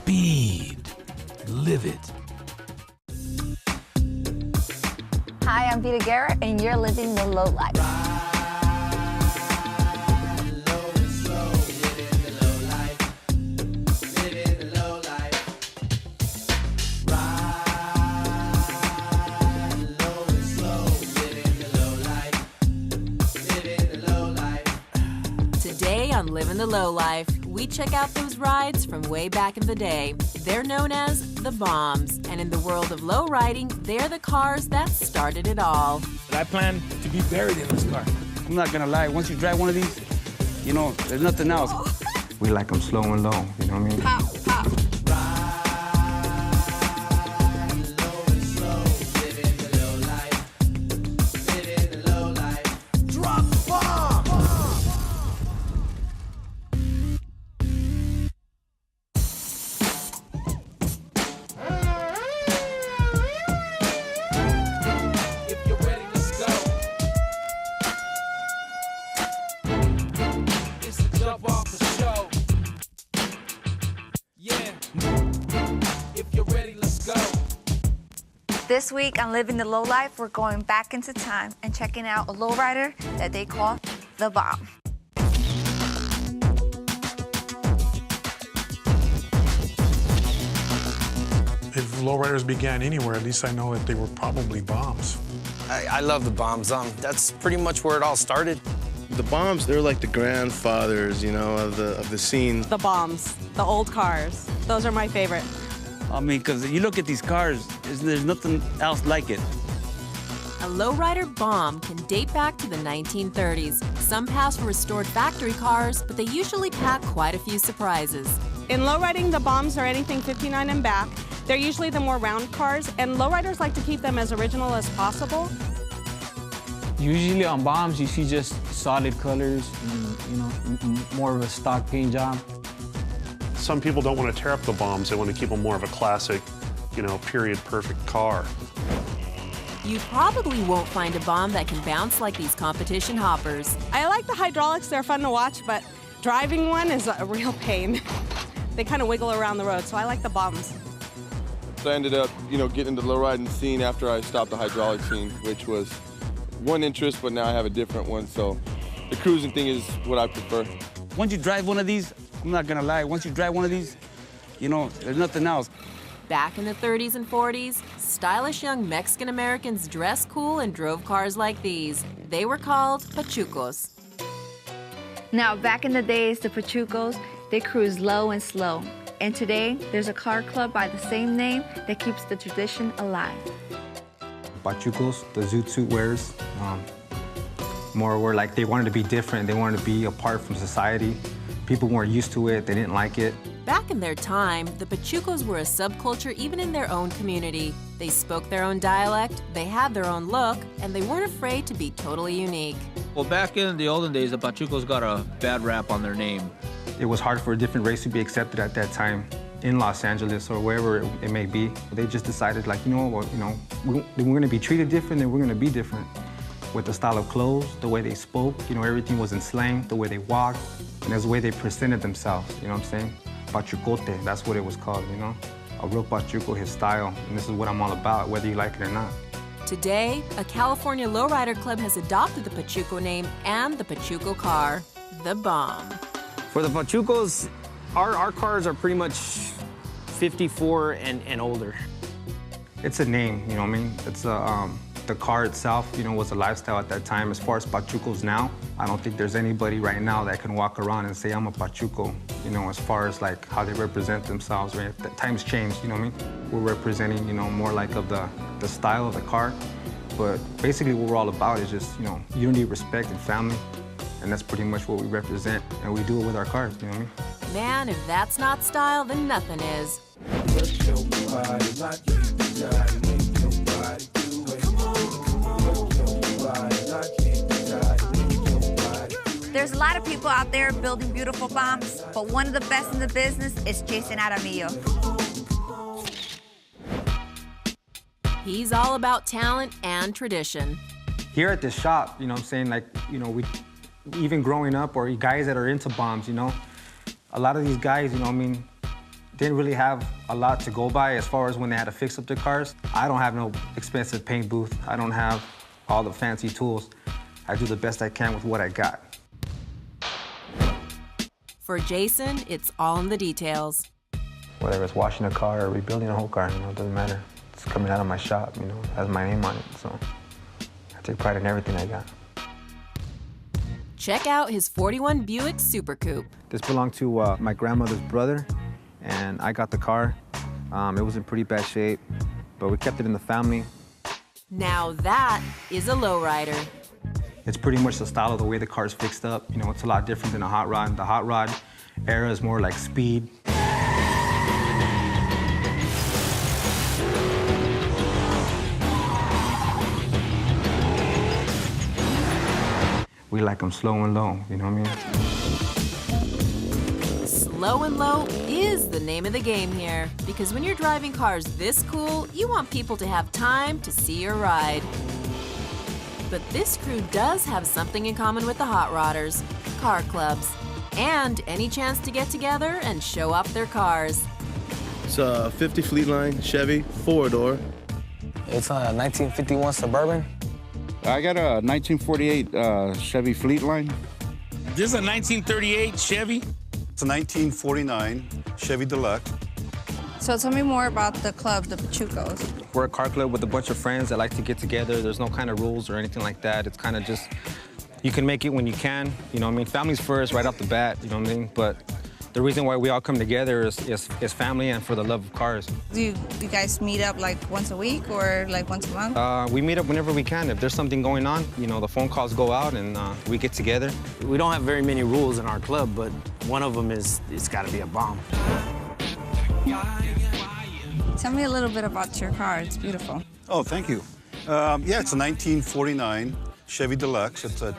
speed. Live it. Hi, I'm Vita Guerra, and you're living the low life. Today on Livin' the Low Life, we check out those rides from way back in the day. They're known as the bombs, and in the world of low riding, they're the cars that started it all. I plan to be buried in this car. I'm not gonna lie, once you drive one of these, you know, there's nothing else. We like them slow and low, you know what I mean? Pow, pow. This week on Living the Low Life, we're going back into time and checking out a lowrider that they call the Bomb. If lowriders began anywhere, at least I know that they were probably bombs. I love the bombs. That's pretty much where it all started. The bombs, they're like the grandfathers, you know, of the scene. The bombs, the old cars. Those are my favorite. I mean, because you look at these cars, there's nothing else like it. A lowrider bomb can date back to the 1930s. Some pass for restored factory cars, but they usually pack quite a few surprises. In lowriding, the bombs are anything 59 and back. They're usually the more round cars, and lowriders like to keep them as original as possible. Usually on bombs, you see just solid colors and, you know, more of a stock paint job. Some people don't want to tear up the bombs. They want to keep them more of a classic, you know, period perfect car. You probably won't find a bomb that can bounce like these competition hoppers. I like the hydraulics. They're fun to watch, but driving one is a real pain. They kind of wiggle around the road, so I like the bombs. So I ended up, you know, getting into the lowriding scene after I stopped the hydraulic scene, which was one interest, but now I have a different one, so the cruising thing is what I prefer. Once you drive one of these, I'm not gonna lie, once you drive one of these, you know, there's nothing else. Back in the 30s and 40s, stylish young Mexican-Americans dressed cool and drove cars like these. They were called pachucos. Now, back in the days, the Pachucos, they cruise low and slow. And today, there's a car club by the same name that keeps the tradition alive. Pachucos, the zoot suit wearers, more were like they wanted to be different. They wanted to be apart from society. People weren't used to it. They didn't like it. Back in their time, the Pachucos were a subculture even in their own community. They spoke their own dialect, they had their own look, and they weren't afraid to be totally unique. Well, back in the olden days, the Pachucos got a bad rap on their name. It was hard for a different race to be accepted at that time in Los Angeles or wherever it may be. They just decided, like, you know, well, you know, we're going to be treated different and we're going to be different. With the style of clothes, the way they spoke, you know, everything was in slang, the way they walked, and that's the way they presented themselves, you know what I'm saying? Pachucote, that's what it was called, you know? A real Pachuco, his style, and this is what I'm all about, whether you like it or not. Today, a California lowrider club has adopted the Pachuco name and the Pachuco car, the Bomb. For the Pachucos, our cars are pretty much 54 and older. It's a name, you know what I mean? It's a, the car itself, you know, was a lifestyle at that time. As far as Pachucos now, I don't think there's anybody right now that can walk around and say, I'm a Pachuco, you know, as far as like how they represent themselves, right? The times changed, you know what I mean? We're representing, you know, more like of the style of the car. But basically what we're all about is just, you know, unity, respect, and family. And that's pretty much what we represent, and we do it with our cars, you know what I mean? Man, if that's not style, then nothing is. There's a lot of people out there building beautiful bombs, but one of the best in the business is Jason Aramillo. He's all about talent and tradition. Here at the shop, you know what I'm saying, like, you know, even growing up, or guys that are into bombs, you know, a lot of these guys, you know what I mean, didn't really have a lot to go by as far as when they had to fix up their cars. I don't have no expensive paint booth. I don't have all the fancy tools. I do the best I can with what I got. For Jason, it's all in the details. Whether it's washing a car or rebuilding a whole car, it doesn't matter. It's coming out of my shop, it has my name on it, so I take pride in everything I got. Check out his 41 Buick Super Coupe. This belonged to my grandmother's brother, and I got the car. It was in pretty bad shape, but we kept it in the family. Now that is a lowrider. It's pretty much the style of the way the car's fixed up. It's a lot different than a hot rod. The hot rod era is more like speed. We like them slow and low, you know what I mean? Slow and low is the name of the game here, because when you're driving cars this cool, you want people to have time to see your ride. But this crew does have something in common with the hot rodders, car clubs, and any chance to get together and show off their cars. It's a 50 Fleetline Chevy, 4-door. It's a 1951 Suburban. I got a 1948 Chevy Fleetline. This is a 1938 Chevy. It's a 1949 Chevy Deluxe. So tell me more about the club, the Pachucos. We're a car club with a bunch of friends that like to get together. There's no kind of rules or anything like that. It's kind of just, you can make it when you can. Family's first right off the bat, But the reason why we all come together is family and for the love of cars. Do you guys meet up like once a week or like once a month? We meet up whenever we can. If there's something going on, the phone calls go out and we get together. We don't have very many rules in our club, but one of them is it's got to be a bomb. Tell me a little bit about your car. It's beautiful. Oh, thank you. Yeah, it's a 1949 Chevy Deluxe. It's a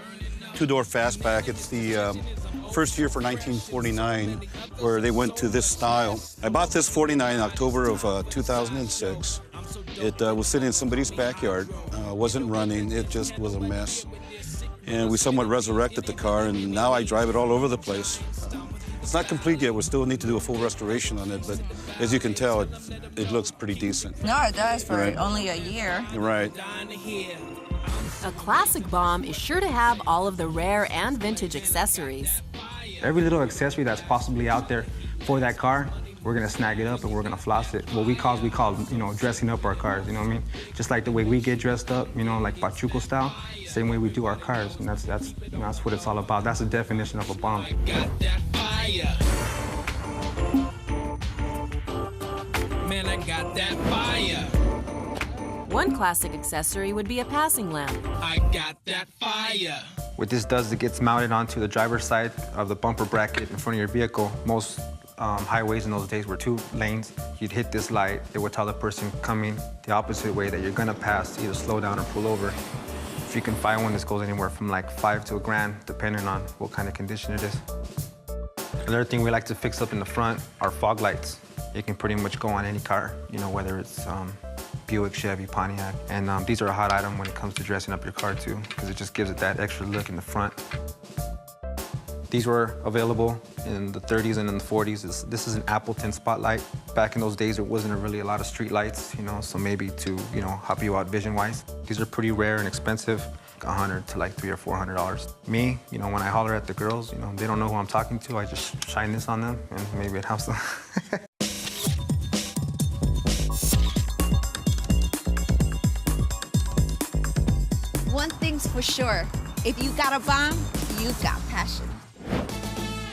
two-door fastback. It's the first year for 1949 where they went to this style. I bought this 49 in October of 2006. It was sitting in somebody's backyard, wasn't running, it just was a mess. And we somewhat resurrected the car, and now I drive it all over the place. It's not complete yet, we still need to do a full restoration on it, but as you can tell, it looks pretty decent. No, it does for only a year. Right. A classic bomb is sure to have all of the rare and vintage accessories. Every little accessory that's possibly out there for that car, we're gonna snag it up and we're gonna floss it. What we call, dressing up our cars, Just like the way we get dressed up, like Pachuco style, same way we do our cars, and that's what it's all about. That's the definition of a bomb. Got that fire. Man, I got that fire. One classic accessory would be a passing lamp. I got that fire. What this does, it gets mounted onto the driver's side of the bumper bracket in front of your vehicle. Most highways in those days were 2 lanes. You'd hit this light, it would tell the person coming the opposite way that you're gonna pass to either slow down or pull over. If you can find one, this goes anywhere from like $5 to $1,000, depending on what kind of condition it is. Another thing we like to fix up in the front are fog lights. It can pretty much go on any car, whether it's Buick, Chevy, Pontiac. And these are a hot item when it comes to dressing up your car too, because it just gives it that extra look in the front. These were available in the 30s and in the 40s. This is an Appleton spotlight. Back in those days, there wasn't really a lot of street lights, so maybe to, help you out vision-wise. These are pretty rare and expensive, $100 to like $300 or $400. Me, when I holler at the girls, they don't know who I'm talking to. I just shine this on them, and maybe it helps them. One thing's for sure, if you got a bomb, you've got passion.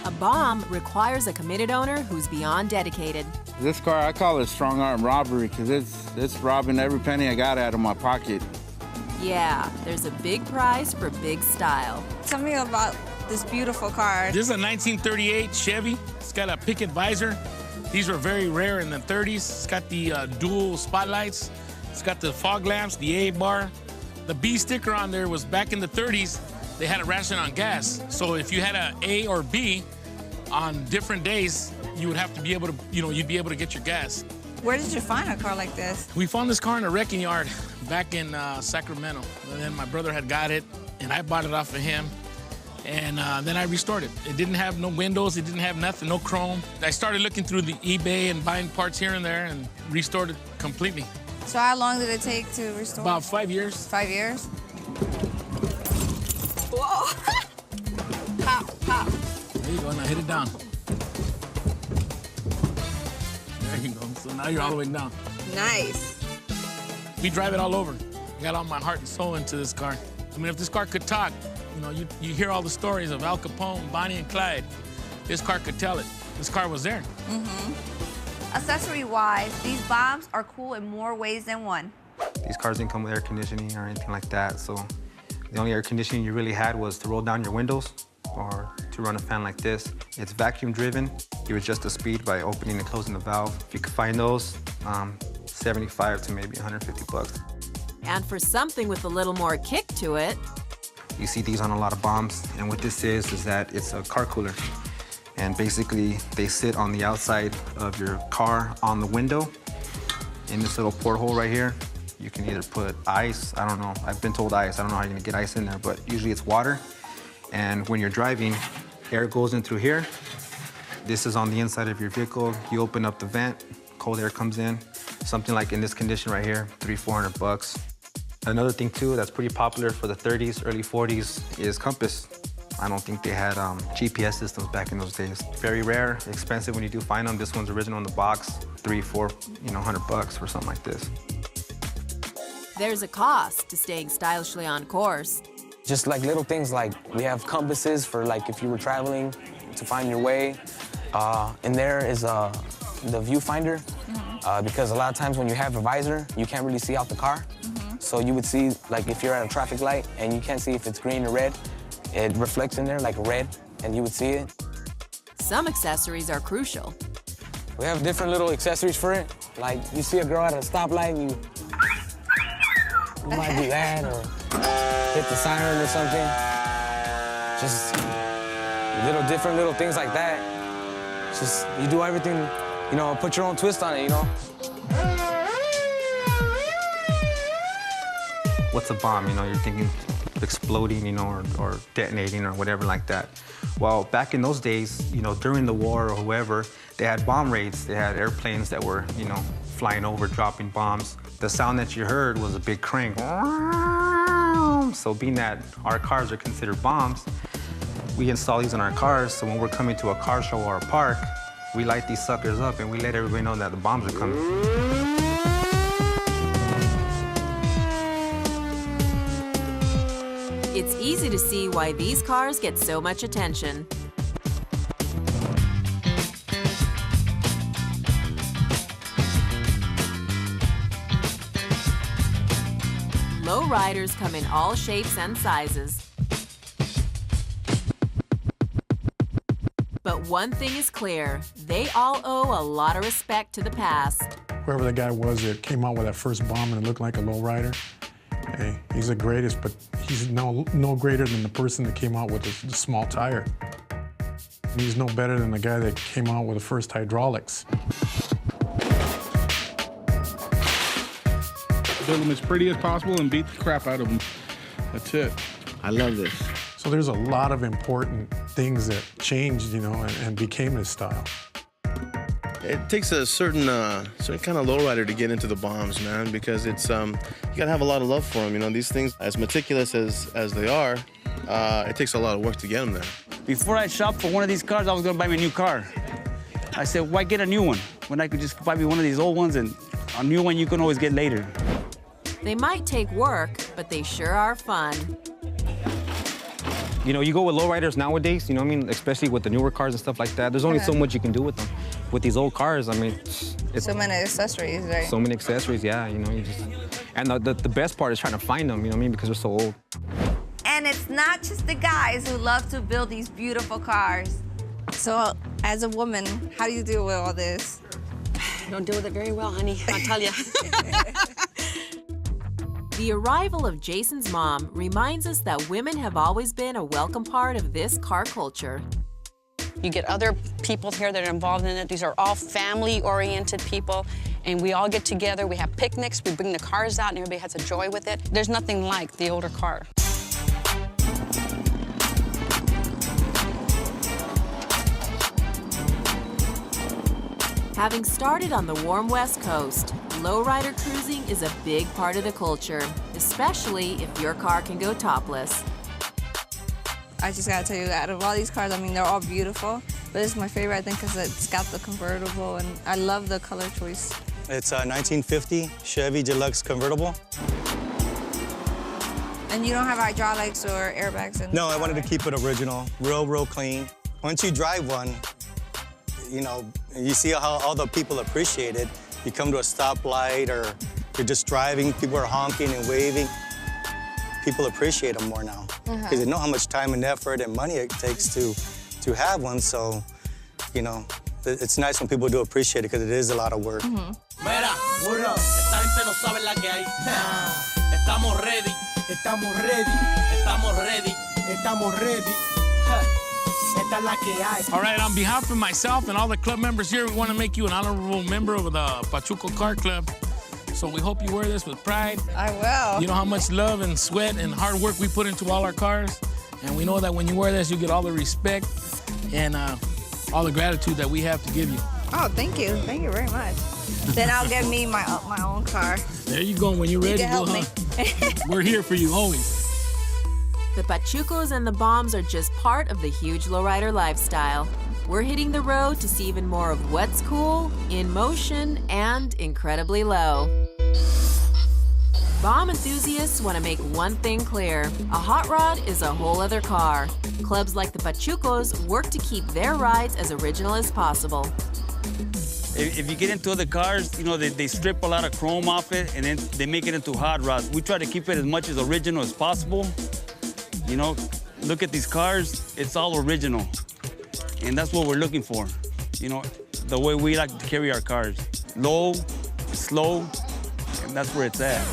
A bomb requires a committed owner who's beyond dedicated. This car, I call it strong arm robbery because it's robbing every penny I got out of my pocket. Yeah, there's a big prize for big style. Tell me about this beautiful car. This is a 1938 Chevy. It's got a picket visor. These were very rare in the 30s. It's got the dual spotlights. It's got the fog lamps, the A bar. The B sticker on there was back in the 30s, they had a ration on gas. So if you had an A or B on different days, you would have to be able to, you'd be able to get your gas. Where did you find a car like this? We found this car in a wrecking yard back in Sacramento. And then my brother had got it, and I bought it off of him. And then I restored it. It didn't have no windows, it didn't have nothing, no chrome. I started looking through the eBay and buying parts here and there and restored it completely. So how long did it take to restore? About 5 years. 5 years? Whoa! Pop, pop. There you go, now hit it down. There you go, so now you're all the way down. Nice. We drive it all over. I got all my heart and soul into this car. I mean, if this car could talk, you know, you hear all the stories of Al Capone, Bonnie and Clyde. This car could tell it. This car was there. Accessory-wise, these bombs are cool in more ways than one. These cars didn't come with air conditioning or anything like that, so the only air conditioning you really had was to roll down your windows or to run a fan like this. It's vacuum driven. You adjust the speed by opening and closing the valve. If you could find those, 75 to maybe 150 bucks. And for something with a little more kick to it, you see these on a lot of bombs, and what this is that it's a car cooler. And basically, they sit on the outside of your car on the window in this little porthole right here. You can either put ice, I don't know, I've been told ice, I don't know how you're gonna get ice in there, but usually it's water. And when you're driving, air goes in through here. This is on the inside of your vehicle. You open up the vent, cold air comes in. Something like in this condition right here, $300-400 bucks. Another thing too that's pretty popular for the 30s, early 40s is compass. I don't think they had GPS systems back in those days. Very rare, expensive when you do find them. This one's original in the box, $300-400 bucks for something like this. there's a cost to staying stylishly on course. Just like little things like we have compasses for like if you were traveling to find your way. And there is the viewfinder because a lot of times when you have a visor, you can't really see out the car. So you would see, like if you're at a traffic light and you can't see if it's green or red, it reflects in there like red and you would see it. Some accessories are crucial. We have different little accessories for it. Like you see a girl at a stoplight and you might do that or hit the siren or something. Just different little things like that. Just, you do everything, you know, put your own twist on it, you know? What's a bomb? You know, you're thinking exploding, you know, or detonating or whatever like that. Well, back in those days, you know, during the war or whoever, they had bomb raids. They had airplanes that were, you know, flying over, dropping bombs. The sound that you heard was a big crank. So being that our cars are considered bombs, we install these in our cars, so when we're coming to a car show or a park, we light these suckers up and we let everybody know that the bombs are coming. It's easy to see why these cars get so much attention. Lowriders come in all shapes and sizes. But one thing is clear, they all owe a lot of respect to the past. Whoever the guy was that came out with that first bomb and it looked like a lowrider, hey, he's the greatest, but he's no greater than the person that came out with the small tire. He's no better than the guy that came out with the first hydraulics. Build them as pretty as possible and beat the crap out of them. That's it. I love this. So there's a lot of important things that changed, you know, and became this style. It takes a certain kind of lowrider to get into the bombs, man, because it's you gotta have a lot of love for them. You know, these things, as meticulous as they are, it takes a lot of work to get them there. Before I shopped for one of these cars, I was gonna buy me a new car. I said, why get a new one when I could just buy me one of these old ones and a new one you can always get later. They might take work, but they sure are fun. You know, you go with lowriders nowadays, you know what I mean? Especially with the newer cars and stuff like that. There's only so much you can do with them. With these old cars, I mean, it's so many accessories, right? So many accessories, yeah, you know, you just... And the best part is trying to find them, you know what I mean? Because they're so old. And it's not just the guys who love to build these beautiful cars. So, as a woman, how do you deal with all this? I don't deal with it very well, honey, I'll tell you. The arrival of Jason's mom reminds us that women have always been a welcome part of this car culture. You get other people here that are involved in it. These are all family-oriented people, and we all get together. We have picnics, we bring the cars out, and everybody has a joy with it. There's nothing like the older car. Having started on the warm West Coast, lowrider cruising is a big part of the culture, especially if your car can go topless. I just gotta tell you, out of all these cars, I mean, they're all beautiful, but it's my favorite, I think, because it's got the convertible, and I love the color choice. It's a 1950 Chevy Deluxe convertible. And you don't have hydraulics or airbags in No, I wanted to keep it original, real clean. Once you drive one, you know, you see how all the people appreciate it. You come to a stoplight or you're just driving, people are honking and waving. People appreciate them more now because they know how much time and effort and money it takes to have one. So, you know, it's nice when people do appreciate it because it is a lot of work. Mira, burro, esta gente no sabe la que hay. Estamos ready. Estamos ready. Estamos ready. Estamos ready. Esta es la que hay. All right, on behalf of myself and all the club members here, we want to make you an honorable member of the Pachuco Car Club. So we hope you wear this with pride. I will. You know how much love and sweat and hard work we put into all our cars. And we know that when you wear this, you get all the respect and all the gratitude that we have to give you. Oh, thank you. Thank you very much. Then I'll get me my own car. There you go. When you're ready, you can help me. We're here for you always. The Pachucos and the Bombs are just part of the huge lowrider lifestyle. We're hitting the road to see even more of what's cool, in motion, and incredibly low. Bomb enthusiasts want to make one thing clear. A hot rod is a whole other car. Clubs like the Pachucos work to keep their rides as original as possible. If you get into other cars, you know, they strip a lot of chrome off it and then they make it into hot rods. We try to keep it as much as original as possible. You know, look at these cars, it's all original. And that's what we're looking for. You know, the way we like to carry our cars. Low, slow, and that's where it's at.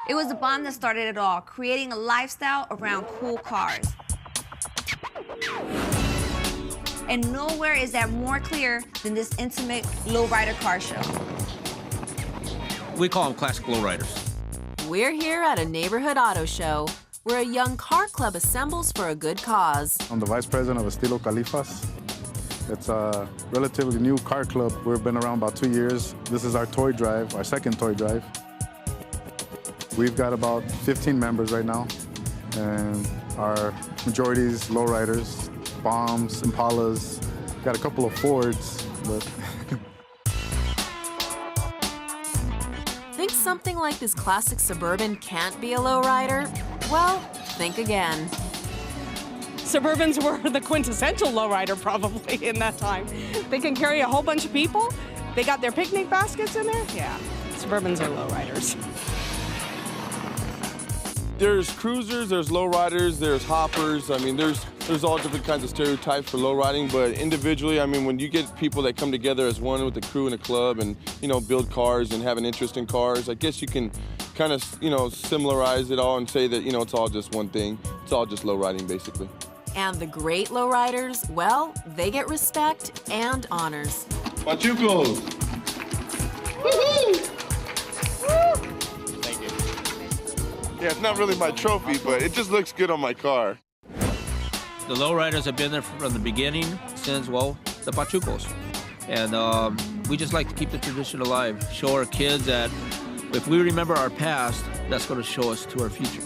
It was the Bomb that started it all, creating a lifestyle around cool cars. And nowhere is that more clear than this intimate lowrider car show. We call them classic lowriders. We're here at a neighborhood auto show where a young car club assembles for a good cause. I'm the vice president of Estilo Califas. It's a relatively new car club. We've been around about 2 years. This is our toy drive, our second toy drive. We've got about 15 members right now, and our majority is lowriders, Bombs, Impalas, got a couple of Fords, but... Think something like this classic Suburban can't be a lowrider? Well, think again. Suburbans were the quintessential lowrider probably in that time. They can carry a whole bunch of people. They got their picnic baskets in there. Yeah, Suburbans are lowriders. There's cruisers, there's lowriders, there's hoppers. I mean, there's all different kinds of stereotypes for lowriding, but individually, I mean, when you get people that come together as one with the crew in a club and, you know, build cars and have an interest in cars, I guess you can kind of, you know, similarize it all and say that, you know, it's all just one thing. It's all just lowriding, basically. And the great lowriders, well, they get respect and honors. Pachucos! Woohoo! Yeah, it's not really my trophy, but it just looks good on my car. The lowriders have been there from the beginning since, well, the Pachucos. And we just like to keep the tradition alive, show our kids that if we remember our past, that's going to show us to our future.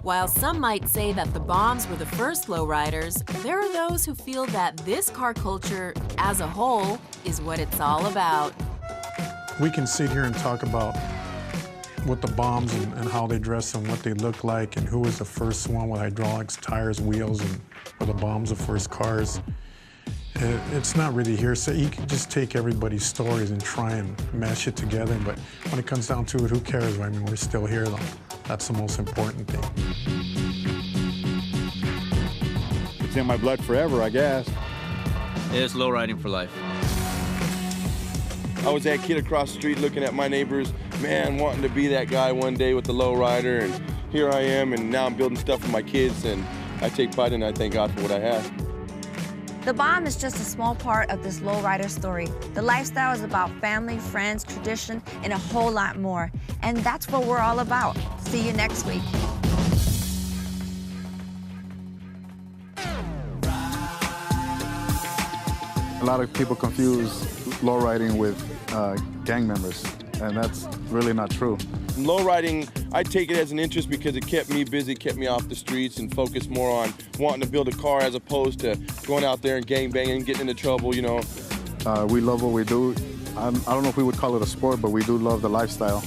While some might say that the Bombs were the first lowriders, there are those who feel that this car culture, as a whole, is what it's all about. We can sit here and talk about what the Bombs and how they dress and what they look like and who was the first one with hydraulics, tires, wheels, and were the Bombs the first cars. It's not really hearsay. You can just take everybody's stories and try and mash it together, but when it comes down to it, who cares? I mean, we're still here, though. That's the most important thing. It's in my blood forever, I guess. It's lowriding for life. I was that kid across the street looking at my neighbors, man, wanting to be that guy one day with the lowrider, and here I am, and now I'm building stuff for my kids, and I take pride in it, and I thank God for what I have. The bomb is just a small part of this lowrider story. The lifestyle is about family, friends, tradition, and a whole lot more. And that's what we're all about. See you next week. A lot of people confuse lowriding with gang members, and that's really not true. Lowriding, I take it as an interest because it kept me busy, kept me off the streets, and focused more on wanting to build a car as opposed to going out there and gang banging, getting into trouble, you know. We love what we do. I don't know if we would call it a sport, but we do love the lifestyle.